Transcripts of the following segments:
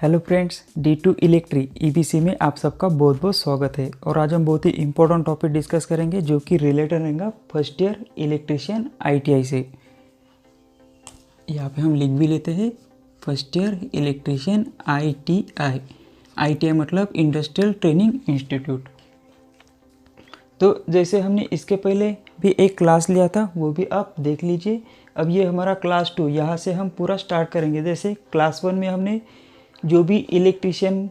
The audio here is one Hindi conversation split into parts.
हेलो फ्रेंड्स, D2 इलेक्ट्री EBC में आप सबका बहुत बहुत स्वागत है। और आज हम बहुत ही इम्पोर्टेंट टॉपिक डिस्कस करेंगे जो कि रिलेटेड रहेगा फर्स्ट ईयर इलेक्ट्रीशियन ITI से। यहाँ पे हम लिख भी लेते हैं फर्स्ट ईयर इलेक्ट्रीशियन ITI मतलब इंडस्ट्रियल ट्रेनिंग इंस्टीट्यूट। तो जैसे हमने इसके पहले भी एक क्लास लिया था वो भी आप देख लीजिए। अब ये हमारा क्लास 2, यहाँ से हम पूरा स्टार्ट करेंगे। जैसे क्लास 1 में हमने जो भी electrician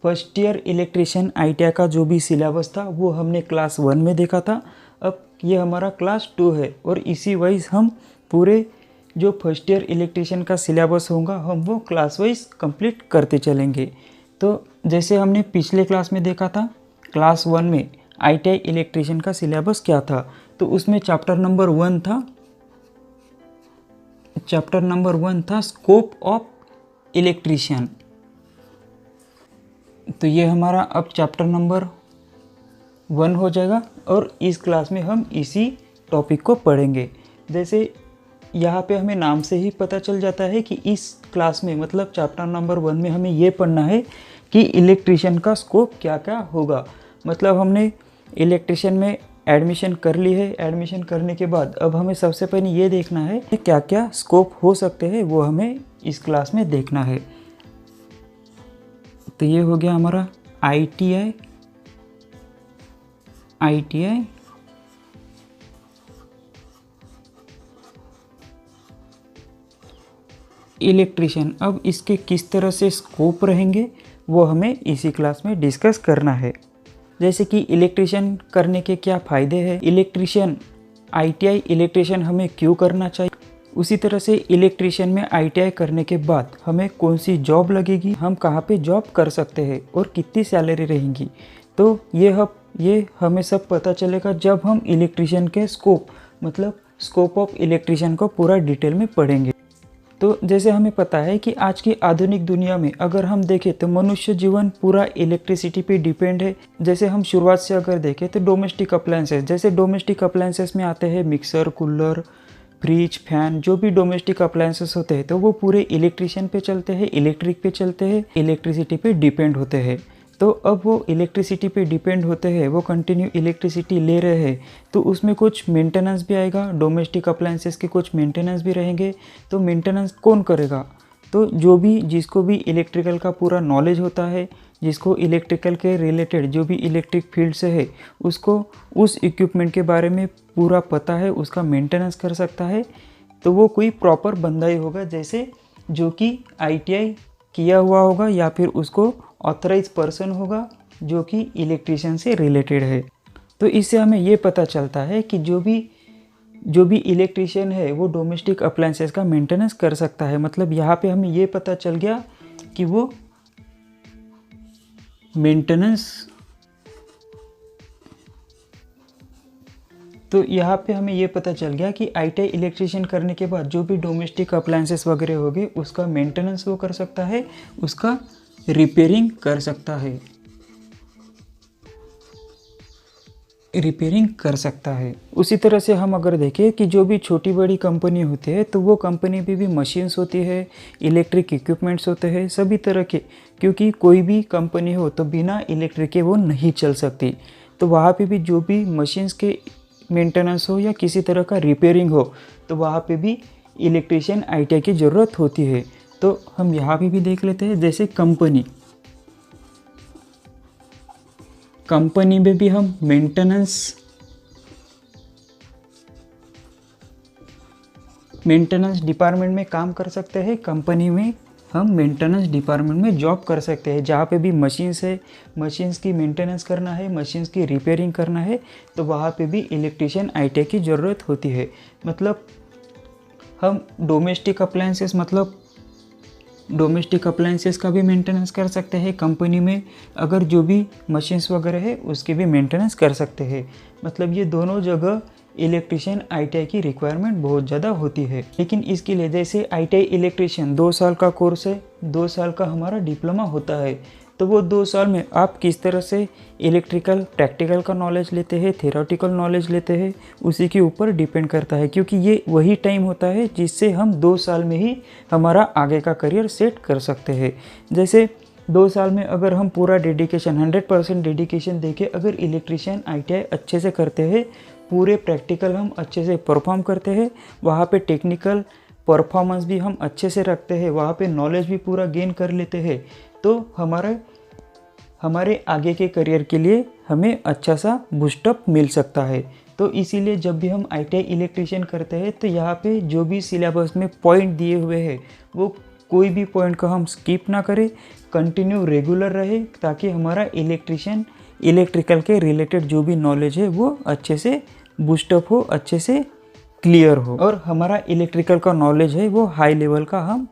first year electrician ITI का जो भी सिलेबस था वो हमने क्लास 1 में देखा था। अब ये हमारा क्लास 2 है और इसी वाइज हम पूरे जो फर्स्ट ईयर इलेक्ट्रीशियन का सिलेबस होगा हम वो क्लास वाइज कंप्लीट करते चलेंगे। तो जैसे हमने पिछले क्लास में देखा था, क्लास 1 में ITI इलेक्ट्रीशियन का सिलेबस क्या था, तो उसमें चैप्टर नंबर 1 था स्कोप ऑफ इलेक्ट्रीशियन। तो ये हमारा अब चैप्टर नंबर 1 हो जाएगा और इस क्लास में हम इसी टॉपिक को पढ़ेंगे। जैसे यहाँ पे हमें नाम से ही पता चल जाता है कि इस क्लास में मतलब चैप्टर नंबर 1 में हमें ये पढ़ना है कि इलेक्ट्रीशियन का स्कोप क्या क्या होगा। मतलब हमने इलेक्ट्रीशियन में एडमिशन कर ली है। एडमिशन करने के बाद अब हमें सबसे पहले ये देखना है कि क्या क्या स्कोप हो सकते हैं, वो हमें इस क्लास में देखना है। तो ये हो गया हमारा ITI इलेक्ट्रीशियन। अब इसके किस तरह से स्कोप रहेंगे वो हमें इसी क्लास में डिस्कस करना है। जैसे कि इलेक्ट्रीशियन करने के क्या फ़ायदे हैं, इलेक्ट्रीशियन ITI इलेक्ट्रीशियन हमें क्यों करना चाहिए, उसी तरह से इलेक्ट्रीशियन में ITI करने के बाद हमें कौन सी जॉब लगेगी, हम कहाँ पे जॉब कर सकते हैं और कितनी सैलरी रहेंगी। तो ये हमें सब पता चलेगा जब हम इलेक्ट्रीशियन के स्कोप मतलब स्कोप ऑफ इलेक्ट्रीशियन को पूरा डिटेल में पढ़ेंगे। तो जैसे हमें पता है कि आज की आधुनिक दुनिया में अगर हम देखें तो मनुष्य जीवन पूरा इलेक्ट्रिसिटी पे डिपेंड है। जैसे हम शुरुआत से अगर देखें तो डोमेस्टिक अप्लायंसेस, जैसे डोमेस्टिक अप्लायंसेस में आते हैं मिक्सर, कूलर, फ्रिज, फैन, जो भी डोमेस्टिक अप्लायंसेस होते हैं तो वो पूरे इलेक्ट्रिशियन पे चलते हैं, इलेक्ट्रिक पे चलते हैं, इलेक्ट्रिसिटी पे डिपेंड होते हैं। तो अब वो इलेक्ट्रिसिटी पे डिपेंड होते हैं, वो कंटिन्यू इलेक्ट्रिसिटी ले रहे हैं, तो उसमें कुछ मेंटेनेंस भी आएगा। डोमेस्टिक अप्लायंसेस के कुछ मेंटेनेंस भी रहेंगे। तो मेंटेनेंस कौन करेगा, तो जिसको भी इलेक्ट्रिकल का पूरा नॉलेज होता है, जिसको इलेक्ट्रिकल के रिलेटेड जो भी इलेक्ट्रिक फील्ड से है उसको उस इक्विपमेंट के बारे में पूरा पता है, उसका मेंटेनेंस कर सकता है, तो वो कोई प्रॉपर बंदा ही होगा, जैसे जो कि ITI किया हुआ होगा या फिर उसको ऑथराइज पर्सन होगा जो कि इलेक्ट्रीशियन से रिलेटेड है। तो इससे हमें ये पता चलता है कि जो भी इलेक्ट्रीशियन है वो डोमेस्टिक अप्लायंसेस का मेंटेनेंस कर सकता है। मतलब यहाँ पे हमें ये पता चल गया कि वो मेंटेनेंस, तो यहाँ पे हमें ये पता चल गया कि ITI इलेक्ट्रीशियन करने के बाद जो भी डोमेस्टिक अप्लायंसेस वगैरह हो गए उसका मेंटेनेंस वो कर सकता है, उसका रिपेयरिंग कर सकता है। उसी तरह से हम अगर देखें कि जो भी छोटी बड़ी कंपनी होती है तो वो कंपनी पे भी मशीन्स होती है, इलेक्ट्रिक इक्विपमेंट्स होते हैं सभी तरह के, क्योंकि कोई भी कंपनी हो तो बिना इलेक्ट्रिक के वो नहीं चल सकती। तो वहाँ पे भी जो भी मशीन्स के मेंटेनेंस हो या किसी तरह का रिपेयरिंग हो तो वहाँ पे भी इलेक्ट्रीशियन ITI की ज़रूरत होती है। तो हम यहाँ पे भी देख लेते हैं। जैसे कंपनी में भी हम मेंटेनेंस डिपार्टमेंट में काम कर सकते हैं। कंपनी में हम मेंटेनेंस डिपार्टमेंट में जॉब कर सकते हैं, जहाँ पे भी मशीन्स है, मशीन्स की मेंटेनेंस करना है, मशीन्स की रिपेयरिंग करना है, तो वहाँ पे भी इलेक्ट्रीशियन ITI की ज़रूरत होती है। मतलब हम डोमेस्टिक अप्लायंसेस का भी मेंटेनेंस कर सकते हैं कंपनी में, अगर जो भी मशीन्स वगैरह है उसकी भी मेंटेनेंस कर सकते हैं। मतलब ये दोनों जगह इलेक्ट्रीशियन ITI की रिक्वायरमेंट बहुत ज़्यादा होती है। लेकिन इसके लिए जैसे ITI इलेक्ट्रीशियन 2 साल का कोर्स है, 2 साल का हमारा डिप्लोमा होता है, तो वो 2 साल में आप किस तरह से इलेक्ट्रिकल प्रैक्टिकल का नॉलेज लेते हैं, थेरोटिकल नॉलेज लेते हैं, उसी के ऊपर डिपेंड करता है, क्योंकि ये वही टाइम होता है जिससे हम 2 साल में ही हमारा आगे का करियर सेट कर सकते हैं। जैसे 2 साल में अगर हम पूरा डेडिकेशन 100% डेडिकेशन देके अगर इलेक्ट्रिशियन ITI अच्छे से करते हैं, पूरे प्रैक्टिकल हम अच्छे से परफॉर्म करते हैं, वहाँ पे टेक्निकल परफॉर्मेंस भी हम अच्छे से रखते हैं, वहाँ पे नॉलेज भी पूरा गेन कर लेते हैं, तो हमारे आगे के करियर के लिए हमें अच्छा सा बूस्टअप मिल सकता है। तो इसीलिए जब भी हम ITI इलेक्ट्रिशियन करते हैं तो यहाँ पे जो भी सिलेबस में पॉइंट दिए हुए हैं वो कोई भी पॉइंट को हम स्किप ना करें, कंटिन्यू रेगुलर रहे, ताकि हमारा इलेक्ट्रिकल के रिलेटेड जो भी नॉलेज है वो अच्छे से बूस्टअप हो, अच्छे से क्लियर हो, और हमारा इलेक्ट्रिकल का नॉलेज है वो हाई लेवल का हम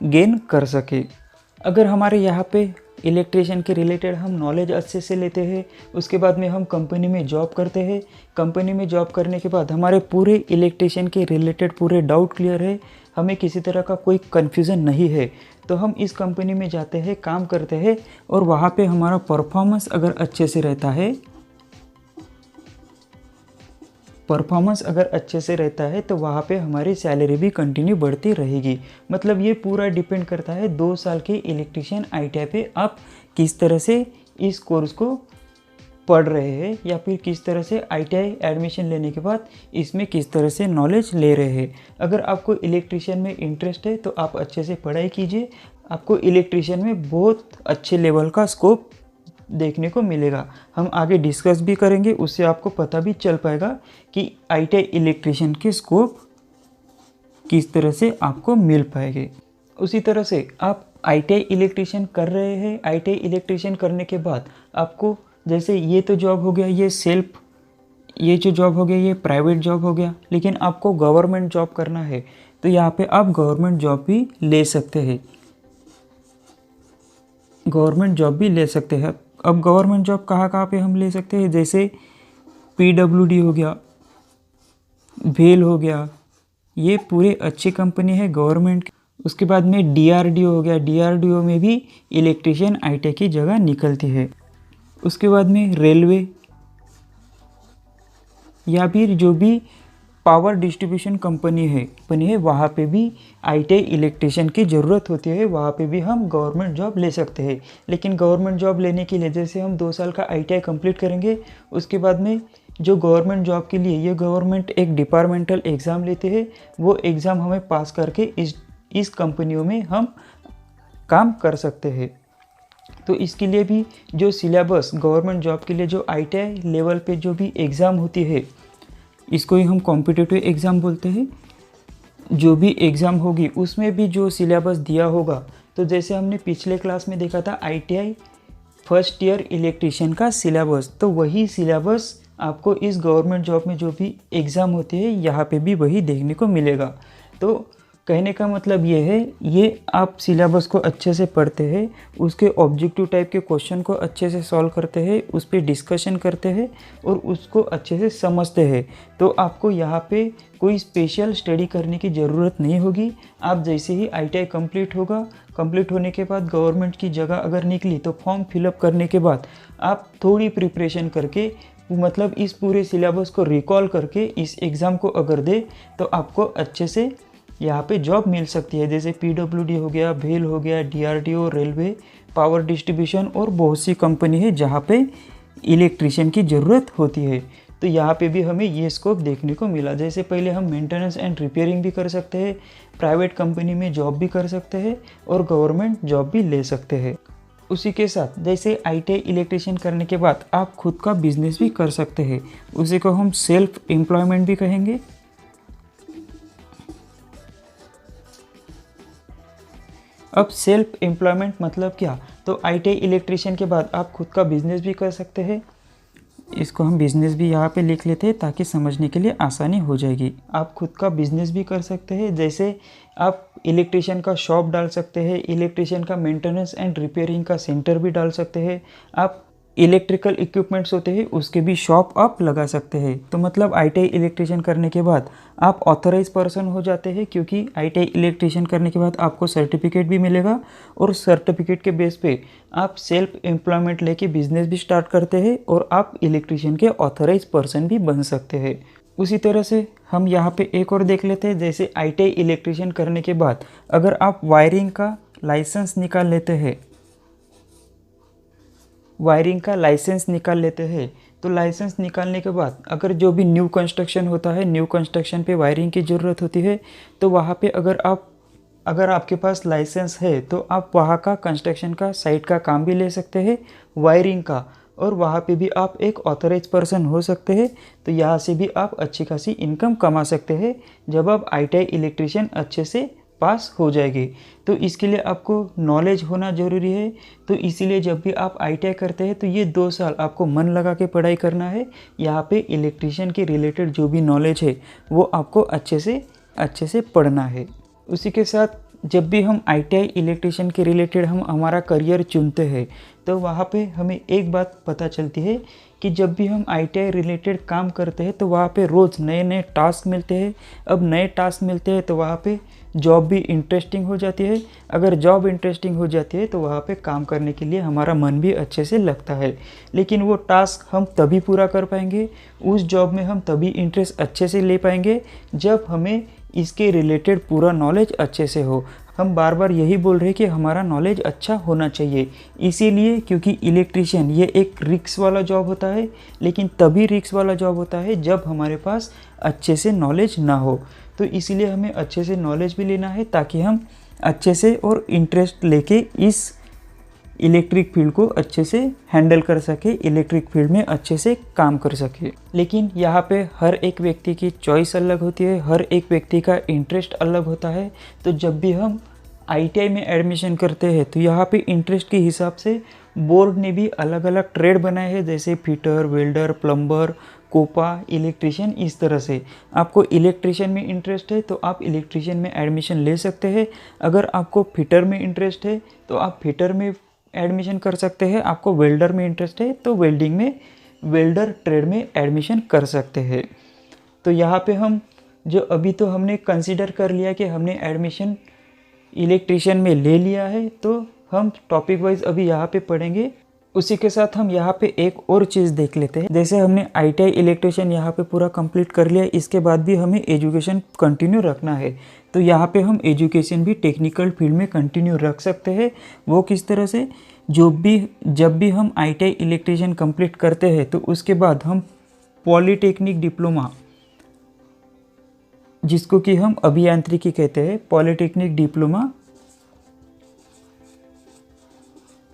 गेन कर सके। अगर हमारे यहाँ पे इलेक्ट्रिशियन के रिलेटेड हम नॉलेज अच्छे से लेते हैं, उसके बाद में हम कंपनी में जॉब करते हैं, कंपनी में जॉब करने के बाद हमारे पूरे इलेक्ट्रिशियन के रिलेटेड पूरे डाउट क्लियर है, हमें किसी तरह का कोई कन्फ्यूज़न नहीं है, तो हम इस कंपनी में जाते हैं, काम करते हैं, और वहाँ पे हमारा परफॉर्मेंस अगर अच्छे से रहता है तो वहाँ पे हमारी सैलरी भी कंटिन्यू बढ़ती रहेगी। मतलब ये पूरा डिपेंड करता है 2 साल के इलेक्ट्रिशियन ITI पे आप किस तरह से इस कोर्स को पढ़ रहे हैं, या फिर किस तरह से ITI एडमिशन लेने के बाद इसमें किस तरह से नॉलेज ले रहे हैं। अगर आपको इलेक्ट्रिशियन में इंटरेस्ट है तो आप अच्छे से पढ़ाई कीजिए, आपको इलेक्ट्रिशियन में बहुत अच्छे लेवल का स्कोप देखने को मिलेगा। हम आगे डिस्कस भी करेंगे, उससे आपको पता भी चल पाएगा कि ITI इलेक्ट्रिशियन के स्कोप किस तरह से आपको मिल पाएंगे। उसी तरह से आप ITI इलेक्ट्रिशियन कर रहे हैं, ITI इलेक्ट्रिशियन करने के बाद आपको, जैसे ये तो जॉब हो गया, ये जो जॉब हो गया ये प्राइवेट जॉब हो गया, लेकिन आपको गवर्नमेंट जॉब करना है तो यहाँ पे आप गवर्नमेंट जॉब भी ले सकते हैं। अब गवर्नमेंट जॉब कहाँ पे हम ले सकते हैं, जैसे PWD हो गया, भेल हो गया, ये पूरे अच्छी कंपनी है गवर्नमेंट। उसके बाद में DRDO हो गया, DRDO में भी इलेक्ट्रिशियन ITI की जगह निकलती है। उसके बाद में रेलवे या फिर जो भी पावर डिस्ट्रीब्यूशन कंपनी है वहाँ पे भी ITI इलेक्ट्रिशियन की ज़रूरत होती है, वहाँ पे भी हम गवर्नमेंट जॉब ले सकते हैं। लेकिन गवर्नमेंट जॉब लेने के लिए जैसे हम 2 साल का ITI कंप्लीट करेंगे, उसके बाद में जो गवर्नमेंट जॉब के लिए ये गवर्नमेंट एक डिपार्टमेंटल एग्ज़ाम लेते हैं, वो एग्ज़ाम हमें पास करके इस कंपनियों में हम काम कर सकते हैं। तो इसके लिए भी जो सिलेबस गवर्नमेंट जॉब के लिए जो ITI लेवल पे जो भी एग्ज़ाम होती है, इसको ही हम कॉम्पिटिटिव एग्ज़ाम बोलते हैं, जो भी एग्ज़ाम होगी उसमें भी जो सिलेबस दिया होगा, तो जैसे हमने पिछले क्लास में देखा था ITI फर्स्ट ईयर इलेक्ट्रिशियन का सिलेबस, तो वही सिलेबस आपको इस गवर्नमेंट जॉब में जो भी एग्ज़ाम होती है यहाँ पे भी वही देखने को मिलेगा। तो कहने का मतलब ये है, ये आप सिलेबस को अच्छे से पढ़ते हैं, उसके ऑब्जेक्टिव टाइप के क्वेश्चन को अच्छे से सॉल्व करते हैं, उस पर डिस्कशन करते हैं और उसको अच्छे से समझते हैं, तो आपको यहाँ पे कोई स्पेशल स्टडी करने की ज़रूरत नहीं होगी। आप जैसे ही ITI कंप्लीट होने के बाद गवर्नमेंट की जगह अगर निकली तो फॉर्म फिलअप करने के बाद आप थोड़ी प्रिपरेशन करके, मतलब इस पूरे सिलेबस को रिकॉल करके इस एग्ज़ाम को अगर दे तो आपको अच्छे से यहाँ पे जॉब मिल सकती है। जैसे PWD हो गया, भेल हो गया, DRDO, रेलवे, पावर डिस्ट्रीब्यूशन और बहुत सी कंपनी है जहाँ पे इलेक्ट्रिशियन की ज़रूरत होती है। तो यहाँ पे भी हमें ये स्कोप देखने को मिला। जैसे पहले हम मेंटेनेंस एंड रिपेयरिंग भी कर सकते हैं, प्राइवेट कंपनी में जॉब भी कर सकते हैं और गवर्नमेंट जॉब भी ले सकते हैं। उसी के साथ जैसे ITI इलेक्ट्रिशियन करने के बाद आप खुद का बिजनेस भी कर सकते हैं, उसी को हम सेल्फ एम्प्लॉयमेंट भी कहेंगे। अब सेल्फ एम्प्लॉयमेंट मतलब क्या, तो ITI इलेक्ट्रिशियन के बाद आप खुद का बिजनेस भी कर सकते हैं। इसको हम बिज़नेस भी यहाँ पे लिख लेते हैं ताकि समझने के लिए आसानी हो जाएगी। आप खुद का बिज़नेस भी कर सकते हैं, जैसे आप इलेक्ट्रिशियन का शॉप डाल सकते हैं, इलेक्ट्रिशियन का मेंटेनेंस एंड रिपेयरिंग का सेंटर भी डाल सकते हैं, आप इलेक्ट्रिकल इक्विपमेंट्स होते हैं उसके भी शॉप आप लगा सकते हैं। तो मतलब ITI इलेक्ट्रिशियन करने के बाद आप ऑथराइज पर्सन हो जाते हैं, क्योंकि ITI इलेक्ट्रिशियन करने के बाद आपको सर्टिफिकेट भी मिलेगा और सर्टिफिकेट के बेस पे आप सेल्फ एम्प्लॉयमेंट लेके बिजनेस भी स्टार्ट करते हैं और आप इलेक्ट्रिशियन के ऑथराइज पर्सन भी बन सकते हैं। उसी तरह से हम यहाँ पे एक और देख लेते हैं, जैसे ITI इलेक्ट्रिशियन करने के बाद अगर आप वायरिंग का लाइसेंस निकाल लेते हैं, तो लाइसेंस निकालने के बाद अगर जो भी न्यू कंस्ट्रक्शन होता है, न्यू कंस्ट्रक्शन पे वायरिंग की ज़रूरत होती है, तो वहाँ पे अगर आपके पास लाइसेंस है तो आप वहाँ का कंस्ट्रक्शन का साइट का काम भी ले सकते हैं, वायरिंग का, और वहाँ पे भी आप एक ऑथराइज पर्सन हो सकते हैं। तो यहाँ से भी आप अच्छी खासी इनकम कमा सकते हैं जब आप ITI इलेक्ट्रिशियन अच्छे से पास हो जाएगी। तो इसके लिए आपको नॉलेज होना ज़रूरी है। तो इसीलिए जब भी आप ITI करते हैं तो ये 2 साल आपको मन लगा के पढ़ाई करना है। यहाँ पे इलेक्ट्रिशियन के रिलेटेड जो भी नॉलेज है वो आपको अच्छे से पढ़ना है। उसी के साथ जब भी हम ITI इलेक्ट्रिशियन के रिलेटेड हम हमारा करियर चुनते हैं तो वहाँ पे हमें एक बात पता चलती है कि जब भी हम ITI रिलेटेड काम करते हैं तो वहाँ पे रोज़ नए नए टास्क मिलते हैं। अब नए टास्क मिलते हैं तो वहाँ पे जॉब भी इंटरेस्टिंग हो जाती है। अगर जॉब इंटरेस्टिंग हो जाती है तो वहाँ पे काम करने के लिए हमारा मन भी अच्छे से लगता है। लेकिन वो टास्क हम तभी पूरा कर पाएंगे, उस जॉब में हम तभी इंटरेस्ट अच्छे से ले पाएंगे जब हमें इसके रिलेटेड पूरा नॉलेज अच्छे से हो। हम बार बार यही बोल रहे हैं कि हमारा नॉलेज अच्छा होना चाहिए, इसीलिए क्योंकि इलेक्ट्रिशियन ये एक रिस्क वाला जॉब होता है, लेकिन तभी रिस्क वाला जॉब होता है जब हमारे पास अच्छे से नॉलेज ना हो। तो इसीलिए हमें अच्छे से नॉलेज भी लेना है ताकि हम अच्छे से और इंटरेस्ट लेके इस इलेक्ट्रिक फील्ड को अच्छे से हैंडल कर सके, इलेक्ट्रिक फील्ड में अच्छे से काम कर सके। लेकिन यहाँ पे हर एक व्यक्ति की चॉइस अलग होती है, हर एक व्यक्ति का इंटरेस्ट अलग होता है। तो जब भी हम ITI में एडमिशन करते हैं तो यहाँ पे इंटरेस्ट के हिसाब से बोर्ड ने भी अलग अलग ट्रेड बनाए हैं, जैसे fitter, welder, plumber, COPA, electrician. इस तरह से आपको इलेक्ट्रिशियन में इंटरेस्ट है तो आप इलेक्ट्रिशियन में एडमिशन ले सकते हैं। अगर आपको फिटर में इंटरेस्ट है तो आप फिटर में एडमिशन कर सकते हैं। आपको वेल्डर में इंटरेस्ट है तो वेल्डिंग में, वेल्डर ट्रेड में एडमिशन कर सकते हैं। तो यहाँ पे हम जो अभी तो हमने कंसीडर कर लिया कि हमने एडमिशन इलेक्ट्रिशियन में ले लिया है, तो हम टॉपिक वाइज अभी यहाँ पे पढ़ेंगे। उसी के साथ हम यहाँ पे एक और चीज़ देख लेते हैं। जैसे हमने ITI इलेक्ट्रिशियन यहाँ पे पूरा कंप्लीट कर लिया, इसके बाद भी हमें एजुकेशन कंटिन्यू रखना है। तो यहाँ पे हम एजुकेशन भी टेक्निकल फील्ड में कंटिन्यू रख सकते हैं। वो किस तरह से, जब भी हम ITI इलेक्ट्रिशियन कंप्लीट करते हैं तो उसके बाद हम पॉलीटेक्निक डिप्लोमा, जिसको कि हम अभियांत्रिकी कहते हैं, पॉलीटेक्निक डिप्लोमा,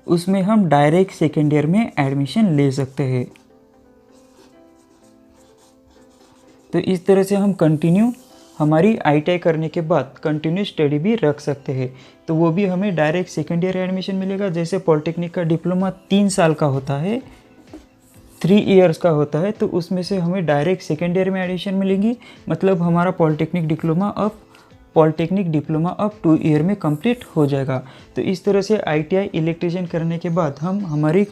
उसमें हम डायरेक्ट सेकेंड ईयर में एडमिशन ले सकते हैं। तो इस तरह से हम कंटिन्यू हमारी ITI करने के बाद कंटिन्यू स्टडी भी रख सकते हैं। तो वो भी हमें डायरेक्ट सेकेंड ईयर एडमिशन मिलेगा। जैसे पॉलिटेक्निक का डिप्लोमा 3 साल का होता है, 3 इयर्स का होता है, तो उसमें से हमें डायरेक्ट सेकेंड ईयर में एडमिशन मिलेगी। मतलब हमारा पॉलिटेक्निक डिप्लोमा अब 2 ईयर में कंप्लीट हो जाएगा। तो इस तरह से ITI इलेक्ट्रिशियन करने के बाद हम हमारी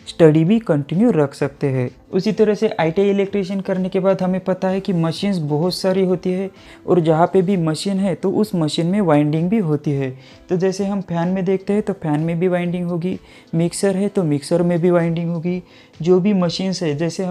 स्टडी भी कंटिन्यू रख सकते हैं। उसी तरह से ITI इलेक्ट्रिशियन करने के बाद हमें पता है कि मशीन्स बहुत सारी होती है, और जहाँ पे भी मशीन है तो उस मशीन में वाइंडिंग भी होती है। तो जैसे हम फैन में देखते हैं तो फैन में भी वाइंडिंग होगी, मिक्सर है तो मिक्सर में भी वाइंडिंग होगी। जो भी मशीन्स है, जैसे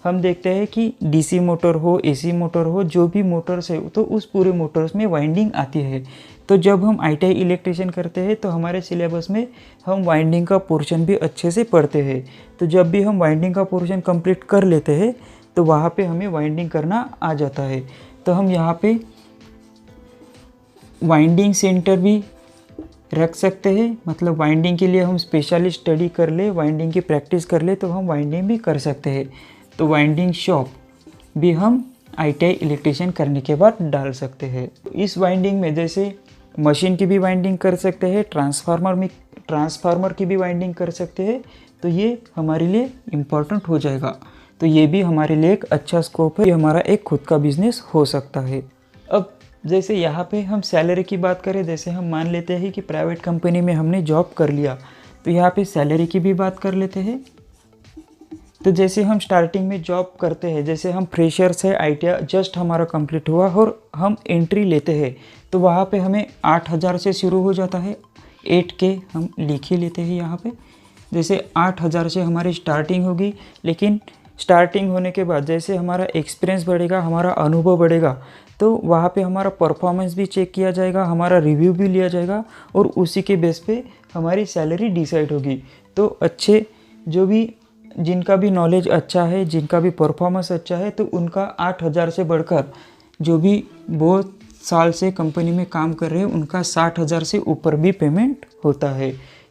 हम देखते हैं कि DC मोटर हो, AC मोटर हो, जो भी मोटर्स है तो उस पूरे मोटर्स में वाइंडिंग आती है। तो जब हम ITI इलेक्ट्रिशियन करते हैं तो हमारे सिलेबस में हम वाइंडिंग का पोर्शन भी अच्छे से पढ़ते हैं। तो जब भी हम वाइंडिंग का पोर्शन कंप्लीट कर लेते हैं तो वहाँ पे हमें वाइंडिंग करना आ जाता है। तो हम यहाँ पे वाइंडिंग सेंटर भी रख सकते हैं। मतलब वाइंडिंग के लिए हम स्पेशली स्टडी कर ले, वाइंडिंग की प्रैक्टिस कर ले तो हम वाइंडिंग भी कर सकते हैं। तो वाइंडिंग शॉप भी हम ITI इलेक्ट्रिशियन करने के बाद डाल सकते हैं। इस वाइंडिंग में जैसे मशीन की भी वाइंडिंग कर सकते हैं, ट्रांसफार्मर की भी वाइंडिंग कर सकते हैं। तो ये हमारे लिए इम्पोर्टेंट हो जाएगा। तो ये भी हमारे लिए एक अच्छा स्कोप है, ये हमारा एक खुद का बिजनेस हो सकता है। अब जैसे यहाँ पे हम सैलरी की बात करें, जैसे हम मान लेते हैं कि प्राइवेट कंपनी में हमने जॉब कर लिया, तो यहाँ पे सैलरी की भी बात कर लेते हैं। तो जैसे हम स्टार्टिंग में जॉब करते हैं, जैसे हम फ्रेशर्स है, आईटीआई जस्ट हमारा कंप्लीट हुआ और हम एंट्री लेते हैं, तो वहाँ पे हमें 8,000 से शुरू हो जाता है। 8K हम लिख ही लेते हैं यहाँ पे। जैसे 8,000 से हमारी स्टार्टिंग होगी, लेकिन स्टार्टिंग होने के बाद जैसे हमारा एक्सपीरियंस बढ़ेगा, हमारा अनुभव बढ़ेगा, तो वहाँ पे हमारा परफॉर्मेंस भी चेक किया जाएगा, हमारा रिव्यू भी लिया जाएगा और उसी के बेस पे हमारी सैलरी डिसाइड होगी। तो अच्छे जो भी जिनका भी नॉलेज अच्छा है, जिनका भी परफॉर्मेंस अच्छा है, तो उनका 8,000 से बढ़कर जो भी बहुत साल से कंपनी में काम कर रहे हैं उनका 60,000 से ऊपर भी पेमेंट होता है।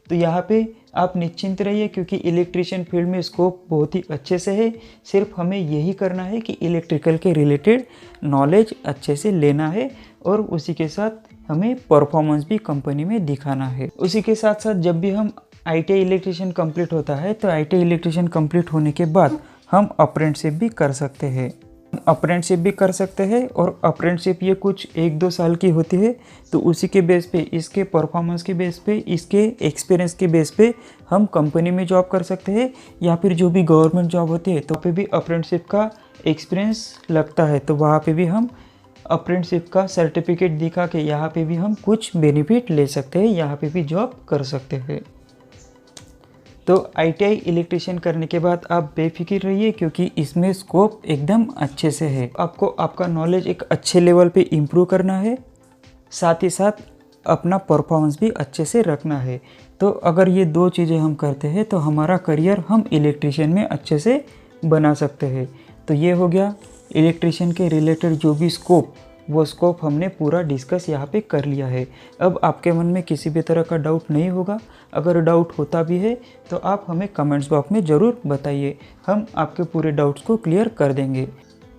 तो यहाँ पे आप निश्चिंत रहिए, क्योंकि इलेक्ट्रिशियन फील्ड में स्कोप बहुत ही अच्छे से है। सिर्फ हमें यही करना है कि इलेक्ट्रिकल के रिलेटेड नॉलेज अच्छे से लेना है और उसी के साथ हमें परफॉर्मेंस भी कंपनी में दिखाना है। उसी के साथ साथ जब भी हम आईटीआई इलेक्ट्रिशियन कंप्लीट होता है, तो आईटीआई इलेक्ट्रिशियन कंप्लीट होने के बाद हम अप्रेंटिसशिप भी कर सकते हैं। अप्रेंटिसशिप भी कर सकते हैं और अप्रेंटिसशिप ये कुछ 1-2 साल की होती है। तो उसी के बेस पे, इसके परफॉर्मेंस के बेस पे, इसके एक्सपीरियंस के बेस पे हम कंपनी में जॉब कर सकते हैं, या फिर जो भी गवर्नमेंट जॉब होती है तो पे भी अप्रेंटिसशिप का एक्सपीरियंस लगता है। तो वहाँ पे भी हम अप्रेंटिसशिप का सर्टिफिकेट दिखा के यहाँ पे भी हम कुछ बेनिफिट ले सकते हैं, यहाँ पे भी जॉब कर सकते हैं। तो आईटीआई इलेक्ट्रिशियन करने के बाद आप बेफिक्र रहिए, क्योंकि इसमें स्कोप एकदम अच्छे से है। आपको आपका नॉलेज एक अच्छे लेवल पे इम्प्रूव करना है, साथ ही साथ अपना परफॉर्मेंस भी अच्छे से रखना है। तो अगर ये 2 चीज़ें हम करते हैं तो हमारा करियर हम इलेक्ट्रिशियन में अच्छे से बना सकते हैं। तो ये हो गया इलेक्ट्रिशियन के रिलेटेड जो भी स्कोप, वो स्कोप हमने पूरा डिस्कस यहाँ पे कर लिया है। अब आपके मन में किसी भी तरह का डाउट नहीं होगा। अगर डाउट होता भी है तो आप हमें कमेंट्स बॉक्स में ज़रूर बताइए, हम आपके पूरे डाउट्स को क्लियर कर देंगे।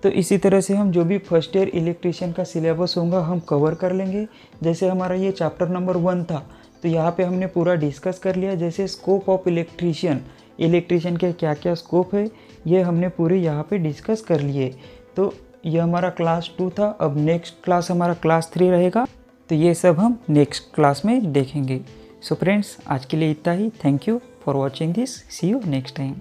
तो इसी तरह से हम जो भी फर्स्ट ईयर इलेक्ट्रिशियन का सिलेबस होगा हम कवर कर लेंगे। जैसे हमारा ये चैप्टर नंबर 1 था, तो यहाँ पे हमने पूरा डिस्कस कर लिया। जैसे स्कोप ऑफ इलेक्ट्रिशियन के क्या क्या स्कोप है, ये हमने पूरे यहाँ पे डिस्कस कर लिए। तो ये हमारा क्लास 2 था। अब नेक्स्ट क्लास हमारा क्लास 3 रहेगा, तो ये सब हम नेक्स्ट क्लास में देखेंगे। सो फ्रेंड्स, आज के लिए इतना ही। Thank you for watching this. See you next time.